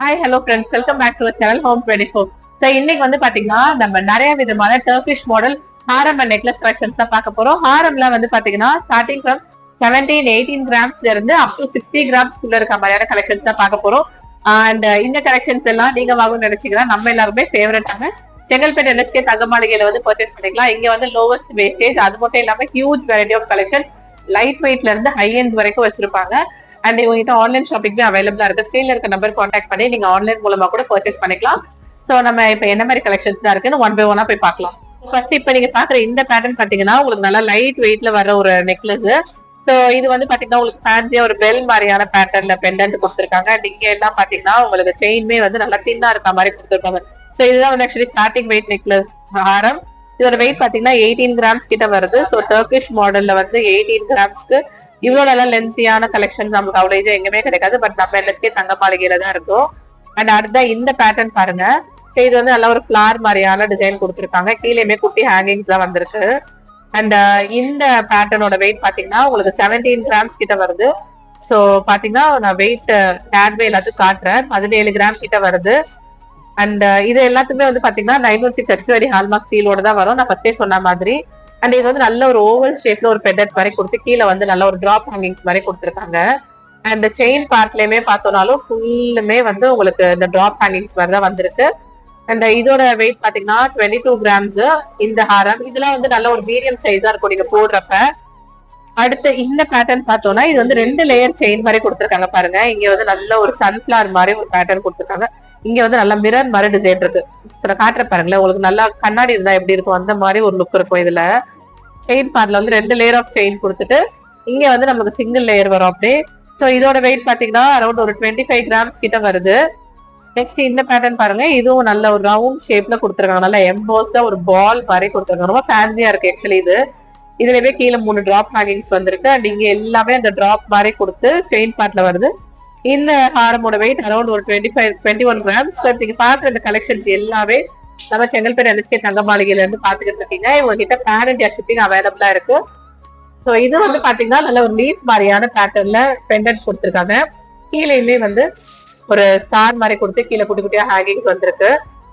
Hi hello friends, welcome back to channel home 24. So இன்னைக்கு வந்து பாத்தீங்கன்னா நம்ம நிறைய விதமான டர்கிஷ் மாடல் ஹாரம் அண்ட் நெக்லஸ் கலெக்ஷன்ஸ் தான் பார்க்க போறோம். ஹாரம்ல வந்து பாத்தீங்கன்னா ஸ்டார்டிங் ஃப்ரம் 17-18 கிராம்ஸ்ல இருந்து அப் டு 60 கிராம்ஸ்க்குள்ள இருக்க மாதிரியான கலெக்ஷன்ஸ் தான் பார்க்க போறோம். அண்ட் இந்த கலெக்ஷன்ஸ் எல்லாம் நீங்க வாங்கணும்னு நினைச்சீங்கன்னா நம்ம எல்லாருமே ஃபேவரட்டான செங்கல்பேட் என்எஸ்கே தங்க மாளிகையில வந்து பர்ச்சேஸ் பண்ணிக்கலாம். இங்க வந்து லோவஸ்ட் வேஸ்டேஜ், அது மட்டும் இல்லாம huge variety of collection light வெயிட்ல இருந்து ஹை எண்ட் வரைக்கும் வச்சிருப்பாங்க. அண்ட் இவங்ககிட்ட ஆன்லைன் ஷாப்பிங் அவைலபிளா இருக்கு. ஸ்கிரீன்ல இருக்க நம்பர் கான்டாக்ட் பண்ணி நீங்க ஆன்லைன் மூலமா கூட பர்ச்சேஸ் பண்ணிக்கலாம். சோ நம்ம இப்ப என்ன மாதிரி கலெக்ஷன்ஸ் தான் இருக்குன்னு ஒன் பை ஒன்னா போய் பார்க்கலாம். ஃபர்ஸ்ட் இப்ப நீங்க பாக்குற இந்த பேட்டர்ன் பாத்தீங்கன்னா உங்களுக்கு நல்லா லைட் வெயிட்ல வர ஒரு நெக்லஸ். சோ இது வந்து பாத்தீங்கன்னா உங்களுக்கு ஃபேன்சியா ஒரு பெல் மாதிரியான பேட்டர்ன்ல பெண்டன்ட் கொடுத்துருக்காங்க. அண்ட் இங்க எல்லாம் பாத்தீங்கன்னா உங்களுக்கு செயின்மே வந்து நல்லா தின்னா இருக்க மாதிரி கொடுத்துருக்காங்க. சோ இதுதான் வந்து ஆக்சுவலி ஸ்டார்டிங் வெயிட் நெக்லஸ் ஹாரம். இதோட வெயிட் பாத்தீங்கன்னா 18 கிராம்ஸ் கிட்ட வருது. ஸோ டர்கிஷ் மாடல்ல வந்து 18 கிராம்ஸ்க்கு இவ்வளவு நல்லா லென்த்தியான கலெக்ஷன் நமக்கு அவ்வளவு இது எங்குமே கிடைக்காது. பட் நம்ம எல்லாத்துக்கே தங்க மாளிகையில தான் இருக்கும். அண்ட் அடுத்த இந்த பேட்டர்ன் பாருங்க. இது வந்து நல்ல ஒரு ஃபிளார் மாதிரியான டிசைன் கொடுத்துருக்காங்க. கீழேயுமே குட்டி ஹேங்கிங்ஸ் தான் வந்திருக்கு. அண்ட் இந்த பேட்டர்னோட வெயிட் பாத்தீங்கன்னா உங்களுக்கு 17 கிராம்ஸ் கிட்ட வருது. ஸோ பாத்தீங்கன்னா நான் வெயிட் டேட்வே எல்லாத்துக்கும் காட்டுறேன். 17 கிராம் கிட்ட வருது. அண்ட் இது எல்லாத்துக்குமே வந்து பாத்தீங்கன்னா 916 HUID ஹால்மார்க் சீலோட தான் வரும். நான் ஃபர்ஸ்டே சொன்ன மாதிரி. அண்ட் இது வந்து நல்ல ஒரு ஓவல் ஷேப்ல ஒரு பெண்டன்ட் மாதிரி கொடுத்து கீழே வந்து நல்ல ஒரு டிராப் ஹேங்கிங்ஸ் மாதிரி கொடுத்துருக்காங்க. அண்ட் செயின் பார்ட்லயுமே பார்த்தோம்னாலும் ஃபுல்லுமே வந்து உங்களுக்கு இந்த டிராப் ஹேங்கிங்ஸ் மாதிரி தான் வந்திருக்கு. அண்ட் இதோட வெயிட் பாத்தீங்கன்னா 22 கிராம்ஸ் இந்த ஹாரம். இதெல்லாம் வந்து நல்ல ஒரு மீடியம் சைஸா இருக்கும் நீங்க போடுறப்ப. அடுத்து இந்த பேட்டர்ன் பார்த்தோம்னா இது வந்து 2 லேயர் செயின் மாதிரி கொடுத்துருக்காங்க பாருங்க. இங்க வந்து நல்ல ஒரு சன்ஃபிளவர் மாதிரி ஒரு பேட்டர்ன் கொடுத்துருக்காங்க. இங்க வந்து நல்ல மிரர் மாதிரி டிசைன் இருக்கு. காட்டுற பாருங்களேன், உங்களுக்கு நல்லா கண்ணாடி இருந்தா எப்படி இருக்கும் அந்த மாதிரி ஒரு லுக் இருக்கும். இதுல செயின் பார்ட்ல வந்து 2 லேயர் ஆஃப் செயின் கொடுத்துட்டு இங்க வந்து நமக்கு சிங்கிள் லேயர் வரும் அப்படியே. ஸோ இதோட வெயிட் பாத்தீங்கன்னா அரௌண்ட் ஒரு 25 கிராம்ஸ் கிட்ட வருது. நெக்ஸ்ட் இந்த பேட்டர்ன் பாருங்க. இதுவும் நல்ல ஒரு ரவுண்ட் ஷேப்ல கொடுத்துருக்காங்க. நல்லா எம்போஸ்டா ஒரு பால் மாதிரி கொடுத்துருக்காங்க. ரொம்ப ஃபேன்சியா இருக்கு ஆக்சுவலி இது. இதுலவே கீழே 3 டிராப் ஹேங்கிங்ஸ் வந்திருக்கு. அண்ட் இங்க எல்லாமே அந்த டிராப் மாதிரி கொடுத்து செயின் பார்ட்ல வருது. இந்த ஹாரமோட வெயிட் அரௌண்ட் ஒரு 21 கிராம்ஸ். நீங்க பாக்குற இந்த கலெக்ஷன்ஸ் எல்லாமே நம்ம செங்கல்பேட் என்எஸ்கே தங்க மாளிகையில இருந்து பாத்துக்கிட்டு இருக்கீங்க. இவங்க கிட்ட பேன் இண்டியா ஷிப்பிங் அவைலபிளா இருக்கு. ஸோ இது வந்து பாத்தீங்கன்னா நல்ல ஒரு லீஃப் மாதிரியான பேட்டர்ன்ல பெண்டன்ட் கொடுத்துருக்காங்க. கீழேயுமே வந்து ஒரு ஸ்டார் மாதிரி கொடுத்து கீழே குட்டி குட்டியா ஹேங்கிங்ஸ் வந்திருக்கு.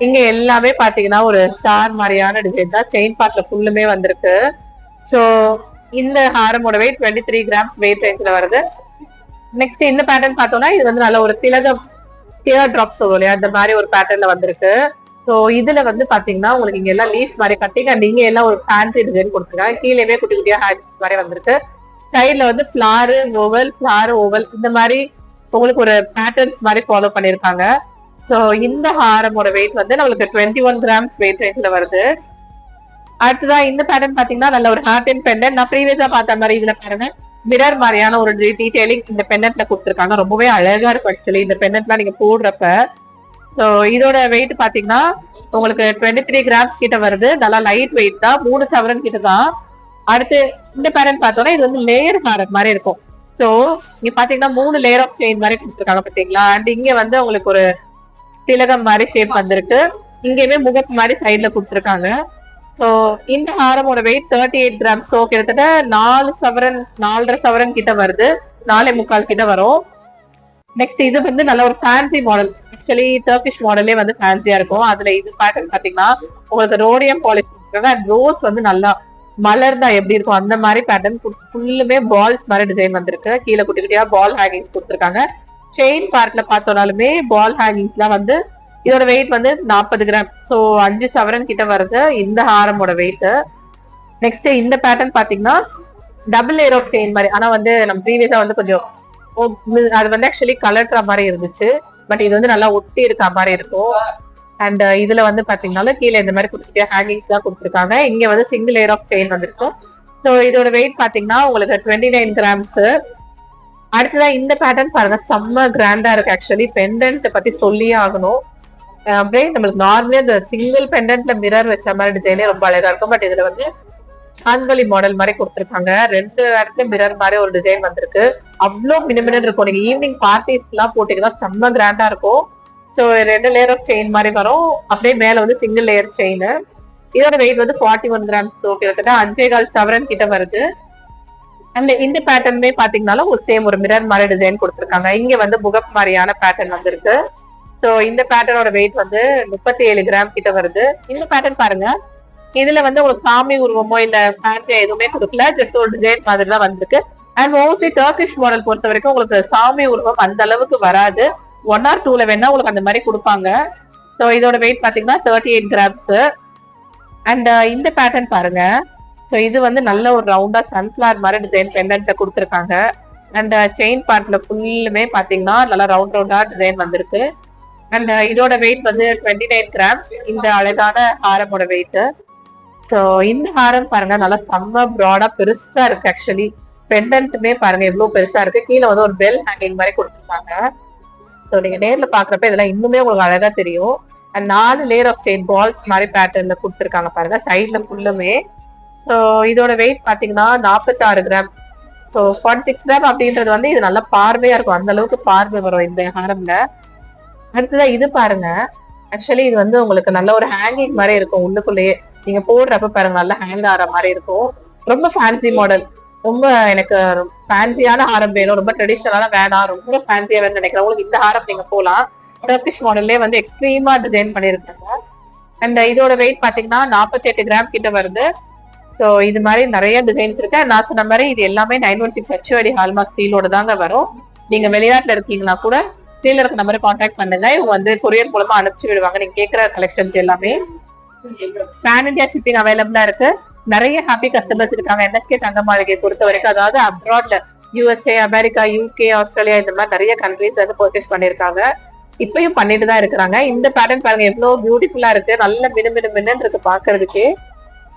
இங்க எல்லாமே பாத்தீங்கன்னா ஒரு ஸ்டார் மாதிரியான டிசைன் தான். செயின் பார்ட்ல ஃபுல்லுமே வந்திருக்கு. ஸோ இந்த ஹாரமோட வெயிட் 23 கிராம்ஸ் வெயிட் ரேஞ்ச்ல வருது. நெக்ஸ்ட் இந்த பேட்டர்ன் பார்த்தோம்னா இது வந்து நல்ல ஒரு டியர் டிராப் சொல்லுவோம் இல்லையா, அந்த மாதிரி ஒரு பேட்டர்ன்ல வந்திருக்கு. ஸோ இதுல வந்து பாத்தீங்கன்னா உங்களுக்கு இங்க எல்லாம் லீஃப் மாதிரி கட்டிங் அண்ட் இங்க எல்லாம் ஒரு ஃபேன்சி டிசைன் கொடுத்துருக்காங்க. கீழேயுமே குட்டி குட்டியா ஹேங்கிங்ஸ் மாதிரி வந்திருக்கு. சைட்ல வந்து ஃபிளாரு ஓவல் இந்த மாதிரி உங்களுக்கு ஒரு பேட்டர்ன்ஸ் மாதிரி ஃபாலோ பண்ணிருக்காங்க. ஸோ இந்த ஹாரமோட வெயிட் வந்து நம்மளுக்கு 21 கிராம்ஸ் வெயிட் ரேஞ்ச்ல வருது. அடுத்ததான் இந்த பேட்டர்ன் பாத்தீங்கன்னா நல்ல ஒரு ஹார்ட் அண்ட் பெண்டன்ட். நான் ப்ரீவியஸா பார்த்த மாதிரி இதுல பாருங்க மிரர் மாதிரியான ஒரு டீடைலிங் இந்த பெண்டன்ட்ல கொடுத்துருக்காங்க. ரொம்பவே அழகா இருக்கும் ஆக்சுவலி இந்த பெண்டன்ட்லாம் நீங்க போடுறப்ப. ஸோ இதோட வெயிட் பாத்தீங்கன்னா உங்களுக்கு 23 கிராம்ஸ் கிட்ட வருது. நல்லா லைட் வெயிட் தான், 3 சவரன் கிட்ட தான். அடுத்து இந்த பேட்டர்ன் பார்த்தோம்னா இது வந்து லேயர் ஹாரம் மாதிரி இருக்கும். ஸோ இங்க பாத்தீங்கன்னா 3 லேயர் ஆஃப் செயின் மாதிரி கொடுத்துருக்காங்க பாத்தீங்களா. அண்ட் இங்க வந்து உங்களுக்கு ஒரு திலகம் மாதிரி ஷேப் வந்திருக்கு. இங்கேயுமே முகப்பு மாதிரி சைட்ல கொடுத்துருக்காங்க. ஸோ இந்த ஹாரமோட வெயிட் 38 கிராம்ஸ். ஸோ கிட்டத்தட்ட 4.5 சவரன் கிட்ட வருது. 4.25 கிட்ட வரும். நெக்ஸ்ட் இது வந்து நல்ல ஒரு ஃபேன்சி மாடல். ஆக்சுவலி டர்கிஷ் மாடலே வந்து ஃபேன்சியா இருக்கும். அதுல இது பேட்டர்ன் பாத்தீங்கன்னா உங்களுக்கு ரோடியம் பாலிஷ் அண்ட் ரோஸ் வந்து நல்லா மலர்ந்தா எப்படி இருக்கும் அந்த மாதிரி பேட்டர்ன் ஃபுல்லுமே பால்ஸ் மாதிரி டிசைன் வந்திருக்கு. கீழே குட்டி குட்டியா பால் ஹேங்கிங்ஸ் கொடுத்துருக்காங்க. செயின் பார்ட்ல பார்த்தோம்னாலுமே பால் ஹேங்கிங்ஸ் எல்லாம் வந்து இதோட வெயிட் வந்து 40 கிராம். ஸோ 5 சவரன் கிட்ட வருது இந்த ஹாரமோட வெயிட். நெக்ஸ்ட் இந்த பேட்டர்ன் பாத்தீங்கன்னா டபுள் லேயர் ஆஃப் செயின் மாதிரி. ஆனா வந்து நம்ம ப்ரீவியஸா வந்து கொஞ்சம் அது வந்து ஆக்சுவலி கலர்ற மாதிரி இருந்துச்சு. பட் இது வந்து நல்லா ஒட்டி இருக்க மாதிரி இருக்கும். அண்ட் இதுல வந்து பாத்தீங்கன்னா கீழே இந்த மாதிரி குட்டி ஹேங்கிங்ஸ் தான் கொடுத்துருக்காங்க. இங்க வந்து சிங்கிள் லேயர் ஆஃப் செயின் வந்திருக்கும். ஸோ இதோட வெயிட் பாத்தீங்கன்னா உங்களுக்கு 29 கிராம்ஸ். அடுத்ததான் இந்த பேட்டர்ன் பாருங்க, செம்ம கிராண்டா இருக்கு. ஆக்சுவலி பெண்டன்ட் பத்தி சொல்லியே ஆகணும். அப்படியே நம்மளுக்கு நார்மலா இந்த சிங்கிள் பெண்டன்ட்ல மிரர் வச்ச மாதிரி டிசைனே ரொம்ப அழகா இருக்கும். பட் இதுல வந்து சான்வலி மாடல் மாதிரி கொடுத்துருக்காங்க. 2 இடத்துல மிரர் மாதிரி ஒரு டிசைன் வந்திருக்கு. அவ்வளவு மினிமினன் இருக்கும். நீங்க ஈவினிங் பார்ட்டிஸ் எல்லாம் போட்டீங்கன்னா செம்ம கிராண்டா இருக்கும். ஸோ 2 லேயர் ஆஃப் செயின் மாதிரி வரும். அப்படியே மேல வந்து சிங்கிள் லேயர் செயின். இதோட வெயிட் வந்து 41 கிராம்ஸ். ஸோ கிட்டத்தட்ட 5.25 சவரன் கிட்ட வருது. அண்ட் இந்த பேட்டர்னுமே பாத்தீங்கன்னாலும் சேம் ஒரு மிரர் மாதிரி டிசைன் கொடுத்துருக்காங்க. இங்க வந்து முகப் மாதிரியான பேட்டர்ன் வந்திருக்கு. சோ இந்த பேட்டர்னோட வெயிட் வந்து 37 கிராம் கிட்ட வருது. இந்த பேட்டர்ன் பாருங்க, இதுல வந்து உங்களுக்கு சாமி உருவமோ இல்ல ஃபேன்சி எதுவுமே கொடுக்கல, ஜஸ்ட் ஒரு டிசைன் மாதிரி தான் வந்திருக்கு. அண்ட் மோஸ்ட்லி டர்க்கிஷ் மாடல் பொறுத்த வரைக்கும் உங்களுக்கு சாமி உருவம் அந்த அளவுக்கு வராது. 1 or 2ல வேணா உங்களுக்கு அந்த மாதிரி கொடுப்பாங்க. ஸோ இதோட வெயிட் பாத்தீங்கன்னா 38 கிராம்ஸ். அண்ட் இந்த பேட்டர்ன் பாருங்க, ஸோ இது வந்து நல்ல ஒரு ரவுண்டா சன்ஃபிளவர் மாதிரி டிசைன் பெண்டன்ட்ட கொடுத்துருக்காங்க. அண்ட் செயின் பார்ட்ல ஃபுல்லுமே பாத்தீங்கன்னா நல்லா ரவுண்டா டிசைன் வந்திருக்கு. அண்ட் இதோட வெயிட் வந்து 29 கிராம்ஸ். இந்த அழகான ஹாரமோட வெயிட். ஸோ இந்த ஹாரம் பாருங்க நல்லா செம்ம ப்ராடா பெருசா இருக்கு. ஆக்சுவலி பெண்டன்ட்டுமே பாருங்க எவ்வளவு பெருசா இருக்கு. கீழே வந்து ஒரு பெல் ஹேங்கிங் மாதிரி கொடுத்துருக்காங்க. ஸோ நீங்க நேர்ல பாக்குறப்ப இதெல்லாம் இன்னுமே உங்களுக்கு அழகா தெரியும். And 4 layer of chain balls மாதிரி பேட்டர்ன்ல கொடுத்துருக்காங்க பாருங்க சைட்ல ஃபுல்லுமே. ஸோ இதோட வெயிட் பாத்தீங்கன்னா 46 கிராம். ஸோ 46 கிராம் அப்படின்றது வந்து இது நல்லா பார்வையா இருக்கும். அந்த அளவுக்கு பார்வை வரும் இந்த ஹாரம்ல. அடுத்ததான் இது பாருங்க, ஆக்சுவலி இது வந்து உங்களுக்கு நல்ல ஒரு ஹேங்கிங் மாதிரி இருக்கும். உள்ளுக்குள்ளேயே நீங்க போடுறப்ப பாருங்க நல்லா ஹேங் ஆகிற மாதிரி இருக்கும். ரொம்ப ஃபேன்சி மாடல். ரொம்ப எனக்கு ஃபேன்சியான ஹாரம் வேணும், ரொம்ப ட்ரெடிஷனலான வேணாம், ரொம்ப ஃபேன்சியா வேணும்னு நினைக்கிறவங்களுக்கு இந்த ஹாரம் நீங்க போகலாம். டர்க்கிஷ் மாடல்லே வந்து எக்ஸ்ட்ரீமா டிசைன் பண்ணிருக்காங்க. அண்ட் இதோட வெயிட் பாத்தீங்கன்னா 48 கிராம் கிட்ட வருது. ஸோ இது மாதிரி நிறைய டிசைன்ஸ் இருக்கு. நான் சொன்ன மாதிரி இது எல்லாமே 916 HUID ஹால்மார்க் ஸ்டீலோட தாங்க வரும். நீங்க வெளிநாட்டுல இருக்கீங்கன்னா கூட ஸ்டீல இருக்க நம்பரை கான்டாக்ட் பண்ணுங்க, இவங்க வந்து கொரியர் மூலமா அனுப்பிச்சு விடுவாங்க நீங்க கேட்கிற கலெக்ஷன்ஸ் எல்லாமே. பேன் இந்தியா ஷிப்பிங் அவைலபிளா இருக்கு. நிறைய ஹாப்பி கஸ்டமர்ஸ் இருக்காங்க NSK தங்க மாளிகையை பொறுத்த வரைக்கும். அதாவது அப்ராட்ல USA, அமெரிக்கா, UK, ஆஸ்திரேலியா இந்த மாதிரி நிறைய கண்ட்ரீஸ் வந்து பர்ச்சேஸ் பண்ணிருக்காங்க. இப்பயும் பண்ணிட்டு தான் இருக்கிறாங்க. இந்த பேட்டர்ன் பாருங்க எவ்வளவு பியூட்டிஃபுல்லா இருக்கு, நல்ல மின்னு இருக்கு பாக்குறதுக்கு.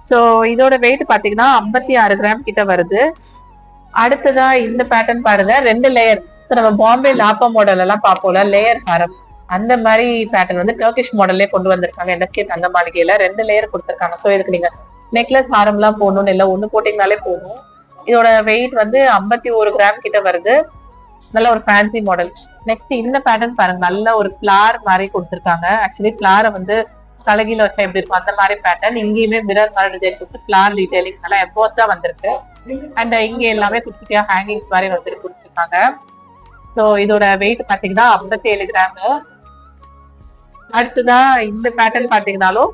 சோ இதோட வெயிட் பாத்தீங்கன்னா 56 கிராம் கிட்ட வருது. அடுத்ததா இந்த பேட்டர்ன் பாருங்க, 2 லேயர். நம்ம பாம்பே லாப்பா மாடல் எல்லாம் பார்ப்போம்ல லேயர் ஹாரம், அந்த மாதிரி பேட்டர்ன் வந்து டர்க்கிஷ் மாடல்லே கொண்டு வந்திருக்காங்க NSK தங்க மாளிகையில. 2 லேயர் கொடுத்துருக்காங்க. சோ இதுக்கு நீங்க நெக்லஸ் ஹாரம் எல்லாம் போடணும்னு இல்லை, ஒண்ணு போட்டீங்கனாலே போதும். இதோட வெயிட் வந்து 51 கிராம் கிட்ட வருது. நல்ல ஒரு ஃபேன்சி மாடல். நெக்ஸ்ட் இந்த பேட்டர்ன் பாருங்க, நல்ல ஒரு ஃபிளார் மாதிரி கொடுத்துருக்காங்க. ஆக்சுவலி ஃபிளாரை வந்து தலைகீழ வச்சா எப்படி இருக்கும் அந்த மாதிரி பேட்டர்ன். இங்கேயுமே மிரர் மாதிரி டிசைன் கொடுத்து ஃபிளார் டீடைலிங் நல்லா எம்போஸா வந்திருக்கு. அண்ட் இங்க எல்லாமே குட்டியா ஹேங்கிங்ஸ் மாதிரி வந்து கொடுத்துருக்காங்க. ஸோ இதோட வெயிட் பாத்தீங்கன்னா 57 கிராம். அடுத்ததான் இந்த பேட்டர்ன் பாத்தீங்கன்னாலும்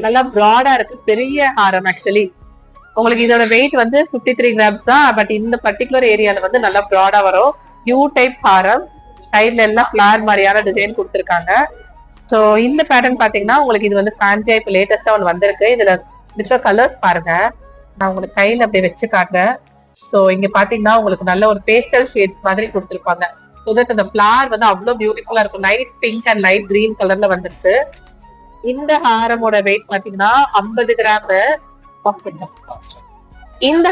நல்லா ப்ராடா இருக்கு, பெரிய ஹாரம். ஆக்சுவலி உங்களுக்கு இதோட வெயிட் வந்து 53 கிராம்ஸ் தான். பட் இந்த பர்டிகுலர் ஏரியால வந்து நல்லா ப்ராடா வரும். யூ டைப் ஹாரம், சைட்ல எல்லாம் ஃபிளார் மாதிரியான டிசைன் கொடுத்துருக்காங்க. ஸோ இந்த பேட்டர்ன் பாத்தீங்கன்னா உங்களுக்கு இது வந்து ஃபேன்சியா இப்ப லேட்டஸ்டா ஒன்று வந்திருக்கு. இதுல இருக்க கலர்ஸ் பாருங்க, நான் உங்களுக்கு கையில அப்படியே வச்சு காட்டுறேன். ஸோ இங்க பாத்தீங்கன்னா உங்களுக்கு நல்ல ஒரு பேஸ்டல் ஷேட்ஸ் மாதிரி கொடுத்துருப்பாங்க. ஸோ தட் அந்த ஃபிளார் வந்து அவ்வளவு பியூட்டிஃபுல்லா இருக்கும். Light pink and light green கலர்ல வந்துருக்கு. இந்த ஹாரமோட வெயிட் பாத்தீங்கன்னா 50 கிராம். இந்த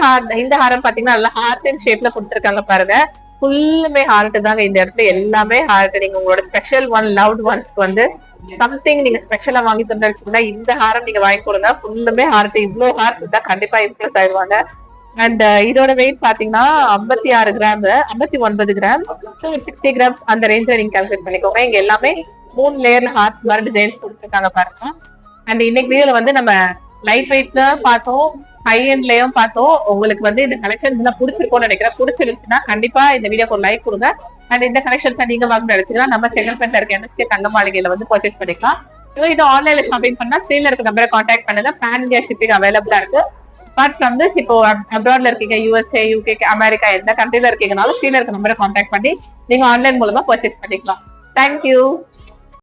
ஹாரம் பாத்தீங்கன்னா நல்லா ஹார்ட் அண்ட் ஷேப்ல கொடுத்துருக்காங்க பாருங்க. ஃபுல்லுமே ஹார்ட் தாங்க இந்த இடத்துல, எல்லாமே ஹார்ட். நீங்க உங்களோட ஸ்பெஷல் ஒன் லவ்ட் ஒன்ஸ்க்கு வந்து சம்திங் நீங்க ஸ்பெஷலா வாங்கி தந்துச்சுன்னா இந்த ஹாரம் நீங்க வாங்கி கொடுங்க. ஃபுல்லுமே ஹார்ட். இவ்வளவு ஹார்ட் இருந்தா கண்டிப்பா இம்ப்ரெஸ் ஆயிடுவாங்க. அண்ட் இதோட வெயிட் பாத்தீங்கன்னா 56 கிராம், 59 கிராம், 60 கிராம்ஸ் அந்த ரேஞ்ச்ல நீங்க கால்குலேட் பண்ணிக்கோங்க. இங்க எல்லாமே 3 லேயர்ல ஹார்ட் மாதிரி டிசைன்ஸ் கொடுத்துருக்காங்க பாருங்க. அண்ட் இன்னைக்கு வீடியோல வந்து நம்ம லைட் வெயிட்ல பார்த்தோம், ஹை எண்ட்லயும் பார்த்தோம். உங்களுக்கு வந்து இந்த கலெக்ஷன் பிடிச்சிருக்கும்னு நினைக்கிறேன். பிடிச்சிருந்துச்சுன்னா கண்டிப்பா இந்த வீடியோக்கு ஒரு லைக் கொடுங்க. அண்ட் இந்த கலெக்ஷன்ஸ் நீங்க வாங்க எடுத்துக்கலாம். நம்ம செங்கல்பட்டுல இருக்க NSK தங்க மாளிகையில வந்து பர்ச்சேஸ் பண்ணிக்கலாம். இது ஆன்லைன்ல ஷாப்பிங் பண்ணா ஸ்கிரீன்ல இருக்க நம்பரை கான்டாக்ட் பண்ணுங்க. பேன் இந்தியா ஷிப்பிங் அவைலபிளா இருக்கு. பட் வந்து இப்போ அப்ராட்ல இருக்கீங்க, USA, UK, அமெரிக்கா எந்த கண்ட்ரில இருக்கீங்கனாலும் ஸ்கிரீன்ல இருக்க நம்பரை கான்டாக்ட் பண்ணி நீங்க ஆன்லைன் மூலமா பர்ச்சேஸ் பண்ணிக்கலாம். தேங்க்யூ.